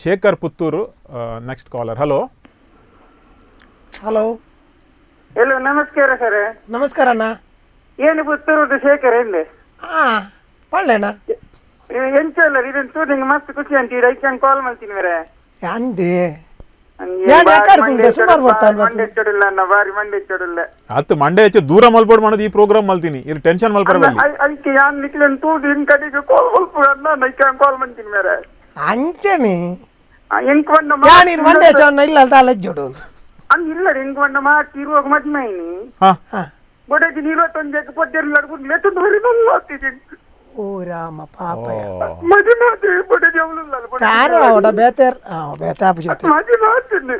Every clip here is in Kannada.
Shekhar Puttur next collar. Hello hello hello, ನಮಸ್ಕಾರ ಸರ್. ನಮಸ್ಕಾರ ಅಣ್ಣ. ಏನು ಪುತ್ತೂರು ಶೇಖರ್ ಎಲ್ಲಿ ಹಾಂ ಪಳ್ಳೆಣ್ಣ ಎಂಚಲ್ಲ ಇದನ್ನು ತೂ ನಿಂಗೆ ಮಸ್ತ್ ಖುಷಿ ಅಂತೀರ ಐದು ಕಾಲ್ ಮಾಡ್ತೀನಿ ಬೇರೆ ಅಂದೆ ಸುಮಾರು ಬರ್ತಾನೆ ಮಂಡೆ ಇಚ್ಚೋಡಿಲ್ಲ ಅನ್ನ ಬಾರಿ ಮಂಡೆ ಇಚ್ಚೋಡಿಲ್ಲ ಆತು ಮಂಡೆ ಹೆಚ್ಚು ದೂರ ಮಲ್ಬೋಡ್ ಮಾಡೋದು ಈ ಪ್ರೋಗ್ರಾಮ್ ಮಲ್ತೀನಿ ಇಲ್ಲಿ ಟೆನ್ಷನ್ ಮಲ್ಪರಬಲ್ಲಿ ಅದಕ್ಕೆ ಯಾನ್ ನಿಕ್ಲೆನ್ ತೂ ನಿನ್ ಕಡೆಗೆ ಕಾಲ್ ಮಲ್ಪ ನೈಕ ಕಾಲ್ ಮಾಡ್ತೀನಿ ಬೇರೆ ಅಂಚೆನಿ ಎಂಕ್ ಬಂದ ನೀನು ಮಂಡೆ ಚೋನ್ನ ಇಲ್ಲ ಅಂತ ಅಲ್ಲಜ್ಜೋಡು ಹಂಗ ಇಲ್ಲ ಎಂಕ್ ಬಂದ ಮಾತಿ ಇರುವಾಗ ಮದ್ಮೈನಿ ಬಡಗಿ 21 ಪದ್ಯರು ನಡ್ಕೊಂಡು ಲೆತ್ತೊಂದು ಬರೀ ನನ್ನ ಆಗ್ತಿದೆ. ಓ ರಾಮ ಪಾಪಯ ಮದಿನಾತೆ ಬಡಗಿ ಅವಳು ತಾರೆ ಅವಡ ಬೇತೇರ್ ಬೇತಾಪ ಜೊತೆ ಮದಿನಾತೆ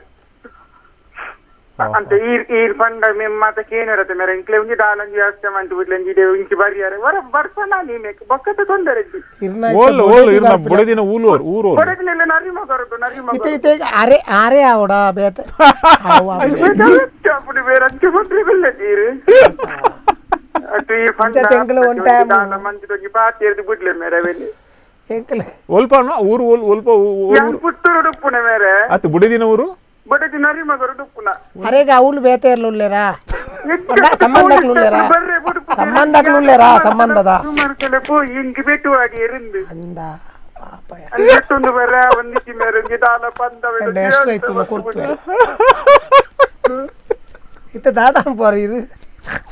ಅಂತ ಈ ಪಂಡ ಮಾತ ಕೇನಿರತ್ತೆ ಮೇರೆ ಇಂಕ್ಲೆ ಉಂಜಿ ದಾಲಂಜಿ ಅಷ್ಟೇ ಮಂಟು ಬಿಡ್ಲಂಜಿ ಇಂಚಿ ಬರಿಯಾರೆ ವರ ಬರ್ಸನ ನೀನೆ ಬಕ್ಕತ ತೊಂದರೆ ಓಲ್ ಓಲ್ ಇರ್ನ ಬಡದಿನ ಊಲೋರ್ ಊರೋರ್ ಬಡಗಿನೆಲ್ಲ ನರಿಮ ಕರದು ನರಿಮ ಇತೆ ಇತೆ ಅರೆ ಅರೆ ಅವಡ ಬೇತ ಅಪ್ಪಡಿ ಬೇರೆ ಅಂಚೆ ಬಂದ್ರೆ ಬೆಲ್ಲ ತೀರು ಅಟ್ಟು ಈ ಪಂಡ ತೆಂಗಲ ಒನ್ ಟೈಮ್ ಮಂಚಿ ತೊಗಿ ಪಾತಿ ಎರ್ದು ಬಿಡ್ಲೆ ಮೇರೆ ಬೆಲ್ಲಿ ಎಂಕಲೆ ಒಲ್ಪನ ಊರು ಓಲ್ ಒಲ್ಪ ಯಾನ್ ಪುತ್ತೂರು ಡುಪ್ಪುನೆ ಮೇರೆ ಆತು ಬಡದಿನ ಊರು ಬಡಗಿ ನರಿಮ ಕರದು ಡುಪ್ಪುನ ಅರೆಗ ಅವಳು ಬೇತೇರ್ಲುಲ್ಲೇರಾ ಸಂಬಂಧಕ್ಲುಲ್ಲೇರಾ ಸಂಬಂಧಕ್ಲುಲ್ಲೇರಾ ಸಂಬಂಧದ ಸುಮಾರು போய் இங்கு வெட்டுவாடி இருந்து ಅಂದ ಪಾಪಯ ಎಷ್ಟೊಂದು ಬರ ಒಂದಿಸಿ ಮೇರೆ ದಾಲ ಪಂದ ಎಷ್ಟು ಆಯ್ತು ಕೊಡ್ತೇವೆ ಇತ್ತ ದಾದಾನ ಪೋರಿರು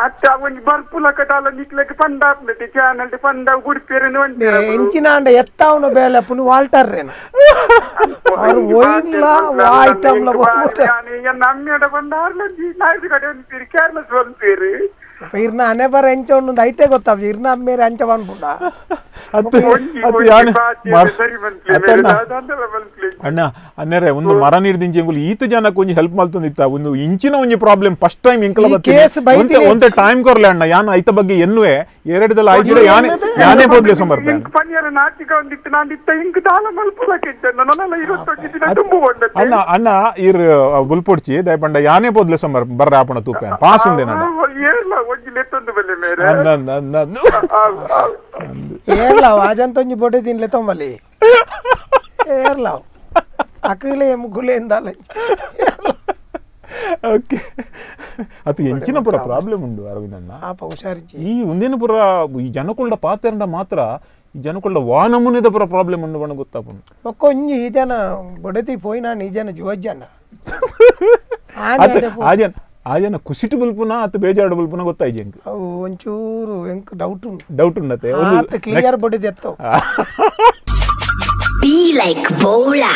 ಅತ್ತ ಒಂಜಿ ಬರ್ಪುಲ ಕಟಾಲ ನಿಕ್ಲಕ್ಕೆ ಪಂದ ಆಪ್ನತೆ ಚಾನಲ್ ಪಂದ ಗುಡಿಪೇರನು ಒಂಟಿ ಎಂಚಿನ ಅಂಡ ಎತ್ತಾವನ ಬೇಲೆ ಪುನಿ ವಾಲ್ಟರ್ರೇನ ಅವ್ರು ಒಯ್ಲ ಐಟಮ್ಲ ಬಂದ್ಬಿಟ್ಟು ಎನ್ನ ಅಮ್ಮಿಯಡ ಬಂದ ಆರ್ಲಂಜಿ ನಾಯ್ದು ಕಡೆ ಒಂದ್ಪೀರಿ ಕೇರ್ಲೆಸ್ ಒಂದ್ಪೀರಿ ಇರ್ನ ಅನೆ ಬರ ಎಂಚ ಒಂದು ಐಟೇ ಗೊತ್ತಾವ ಇರ್ನ ಅಮ್ಮೇರೆ ಅಂಚ ಬಂದ್ಬಿಡ ಅಣ್ಣ ಅನ್ನರೆ ಒಂದು ಮರ ನೀಡ್ದಿಂಚಿ ಎಂಗುಲು ಈತ ಜನಕ್ಕೆ ಒಂಜಿ ಹೆಲ್ಪ್ ಮಲ್ತೊಂದಿತ್ತ ಒಂದು ಇಂಚಿನ ಒಂಜಿ ಪ್ರಾಬ್ಲಮ್ ಫಸ್ಟ್ ಟೈಮ್ ಎಂಕಲ ಬತ್ತೆ ಒಂತೆ ಟೈಮ್ ಕೊರ್ಲೆ ಅಣ್ಣ ಯಾನ್ ಐತ ಬಗ್ಗೆ ಎನ್ನುವೆ ಎರಡದಲ್ಲ ಐದಿರ ಯಾನೇ ಬೋದ್ಲೆ ಸಮರ್ಪಣೆ ಪನ್ಯರ ನಾಟಿಕ ಒಂದಿತ್ತು ನಾನಿತ್ತ ಇಂಕ್ ದಾಲ ಮಲ್ಪುಲಕ್ಕಿದ್ದೆ ನನ್ನಲ್ಲ 21 ದಿನ ತುಂಬು ಬಂದತ್ತೆ ಅಣ್ಣ ಅಣ್ಣ ಇರ್ ಬುಲ್ಪೊಡ್ಚಿ ದಯಪಂಡ ಯಾನೇ ಬೋದ್ಲೆ ಸಮರ್ ಬರ್ರ ಆಪಣ ತೂಪೆ ಪಾಸ್ ಉಂಡೆ ನಾನು ಏರ್ಲ ಒಂಜಿ ಲೆತ್ತೊಂದು ಬೆಲೆ ಮೇರೆ ಏರ್ಲಾವ್ ಅಜಂತೊಂಜಿ ಬೊಡೆ ತಿನ್ಲೆ ತೊಂಬಲಿ ಏರ್ಲಾವ್ ಅಕಲೆ ಮುಗುಲೆ ಎಂದಾಲ ಓಕೆ ಅದು ಎಂಚಿನ ಪುರ ಪ್ರಾಬ್ಲಮ್ ಉಂಡು ಅರವಿಂದಣ್ಣ ಪಾಪ ಹುಷಾರಿಜಿ ಈ ಒಂದಿನ ಪುರ ಈ ಜನಕುಲ್ಡ ಪಾತೆರಂಡ ಮಾತ್ರ ಈ ಜನಕುಲ್ಡ ವಾನಮುನಿದ ಪುರ ಪ್ರಾಬ್ಲಮ್ ಉಂಡು ಬಣ್ಣ ಗೊತ್ತಾಪುಂಡು ಒಕ್ಕೊಂಜಿ ಈ ಜನ ಬೊಡತಿ ಪೋಯಿ ನಾನು ಈ ಜನ ಜೋಜ್ಜಣ್ಣ ಆ ಜನ ಕುಸಿಟು ಬಲ್ಪುನ ಅಥವಾ ಬೇಜಾರು ಬಲ್ಪುನ ಗೊತ್ತಾಯ್ತು ಎಂಕ್ ಅವು ಒಂಚೂರು ಎಂಕ್ ಡೌಟ್ ಉಂಡತೆ ಕ್ಲಿಯರ್ ಬೊಡಿದೆ ಎತ್ತೋ Be like Bola.